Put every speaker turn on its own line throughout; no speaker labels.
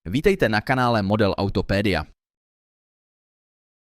Vítejte na kanále Model Autopedia.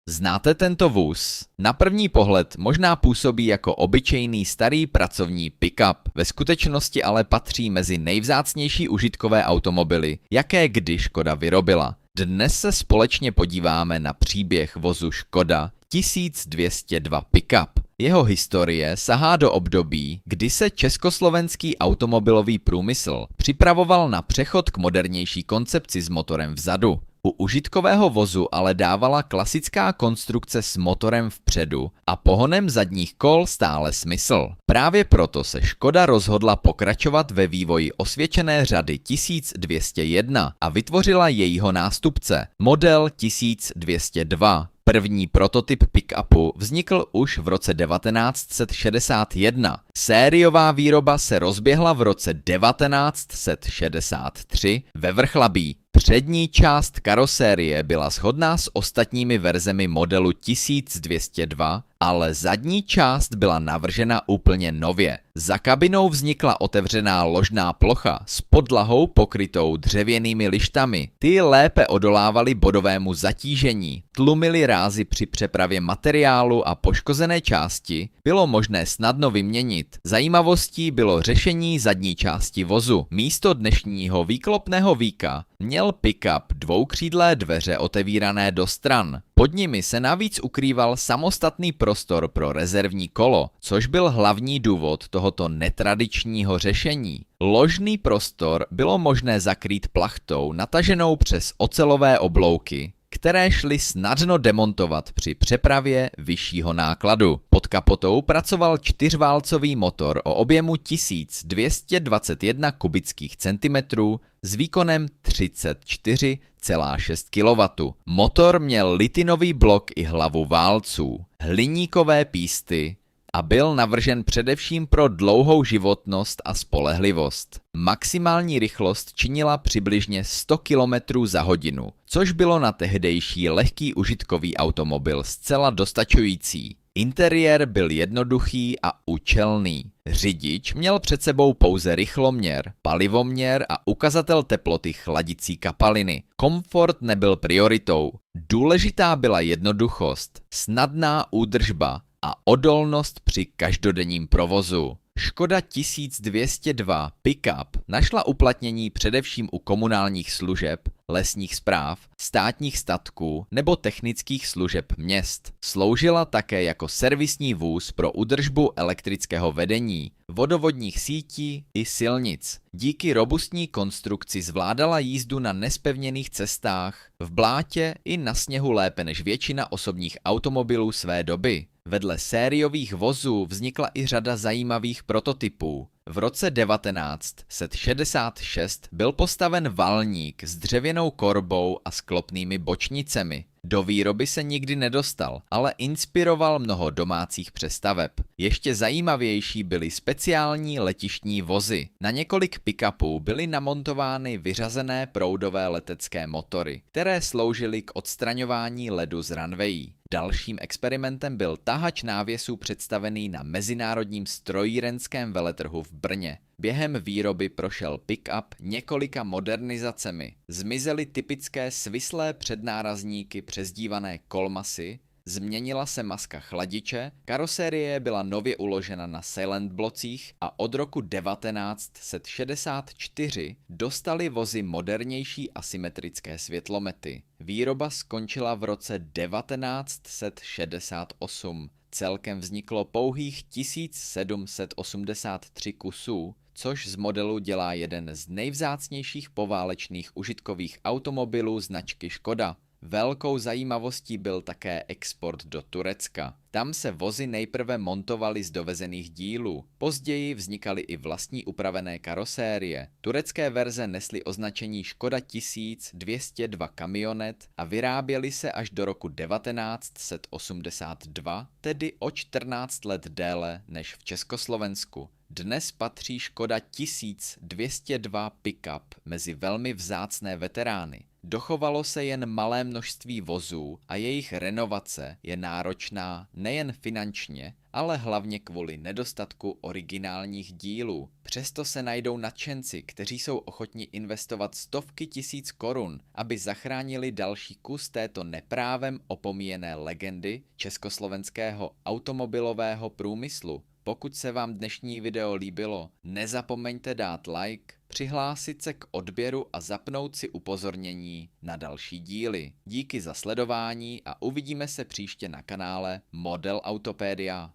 Znáte tento vůz? Na první pohled možná působí jako obyčejný starý pracovní pick-up. Ve skutečnosti ale patří mezi nejvzácnější užitkové automobily, jaké kdy Škoda vyrobila. Dnes se společně podíváme na příběh vozu Škoda 1202 pick-up. Jeho historie sahá do období, kdy se československý automobilový průmysl připravoval na přechod k modernější koncepci s motorem vzadu. U užitkového vozu ale dávala klasická konstrukce s motorem vpředu a pohonem zadních kol stále smysl. Právě proto se Škoda rozhodla pokračovat ve vývoji osvědčené řady 1201 a vytvořila jejího nástupce, model 1202. První prototyp pick-upu vznikl už v roce 1961. Sériová výroba se rozběhla v roce 1963 ve Vrchlabí. Přední část karosérie byla shodná s ostatními verzemi modelu 1202, ale zadní část byla navržena úplně nově. Za kabinou vznikla otevřená ložná plocha s podlahou pokrytou dřevěnými lištami. Ty lépe odolávaly bodovému zatížení, tlumily rázy při přepravě materiálu a poškozené části bylo možné snadno vyměnit. Zajímavostí bylo řešení zadní části vozu. Místo dnešního výklopného víka měl pick-up dvoukřídlé dveře otevírané do stran. Pod nimi se navíc ukrýval samostatný prostor pro rezervní kolo, což byl hlavní důvod tohoto netradičního řešení. Ložný prostor bylo možné zakrýt plachtou nataženou přes ocelové oblouky, které šly snadno demontovat při přepravě vyššího nákladu. Pod kapotou pracoval čtyřválcový motor o objemu 1221 kubických centimetrů s výkonem 34,6 kW. Motor měl litinový blok i hlavu válců, hliníkové písty a byl navržen především pro dlouhou životnost a spolehlivost. Maximální rychlost činila přibližně 100 km za hodinu, což bylo na tehdejší lehký užitkový automobil zcela dostačující. Interiér byl jednoduchý a účelný. Řidič měl před sebou pouze rychloměr, palivoměr a ukazatel teploty chladicí kapaliny. Komfort nebyl prioritou. Důležitá byla jednoduchost, snadná údržba a odolnost při každodenním provozu. Škoda 1202 pick-up našla uplatnění především u komunálních služeb, lesních správ, státních statků nebo technických služeb měst. Sloužila také jako servisní vůz pro údržbu elektrického vedení, vodovodních sítí i silnic. Díky robustní konstrukci zvládala jízdu na nezpevněných cestách, v blátě i na sněhu lépe než většina osobních automobilů své doby. Vedle sériových vozů vznikla i řada zajímavých prototypů. V roce 1966 byl postaven valník s dřevěnou korbou a sklopnými bočnicemi. Do výroby se nikdy nedostal, ale inspiroval mnoho domácích přestaveb. Ještě zajímavější byly speciální letištní vozy. Na několik pick-upů byly namontovány vyřazené proudové letecké motory, které sloužily k odstraňování ledu z runwayi. Dalším experimentem byl tahač návěsů představený na mezinárodním strojírenském veletrhu v Brně. Během výroby prošel pick-up několika modernizacemi. Zmizely typické svislé přednárazníky přezdívané kolmasy, změnila se maska chladiče, karosérie byla nově uložena na silent blocích a od roku 1964 dostaly vozy modernější asymetrické světlomety. Výroba skončila v roce 1968. Celkem vzniklo pouhých 1783 kusů, což z modelu dělá jeden z nejvzácnějších poválečných užitkových automobilů značky Škoda. Velkou zajímavostí byl také export do Turecka. Tam se vozy nejprve montovaly z dovezených dílů, později vznikaly i vlastní upravené karosérie. Turecké verze nesly označení Škoda 1202 kamionet a vyráběly se až do roku 1982, tedy o 14 let déle než v Československu. Dnes patří Škoda 1202 pick-up mezi velmi vzácné veterány. Dochovalo se jen malé množství vozů a jejich renovace je náročná nejen finančně, ale hlavně kvůli nedostatku originálních dílů. Přesto se najdou nadšenci, kteří jsou ochotni investovat stovky tisíc korun, aby zachránili další kus této neprávem opomíjené legendy československého automobilového průmyslu. Pokud se vám dnešní video líbilo, nezapomeňte dát like, přihlásit se k odběru a zapnout si upozornění na další díly. Díky za sledování a uvidíme se příště na kanále Model Autopedia.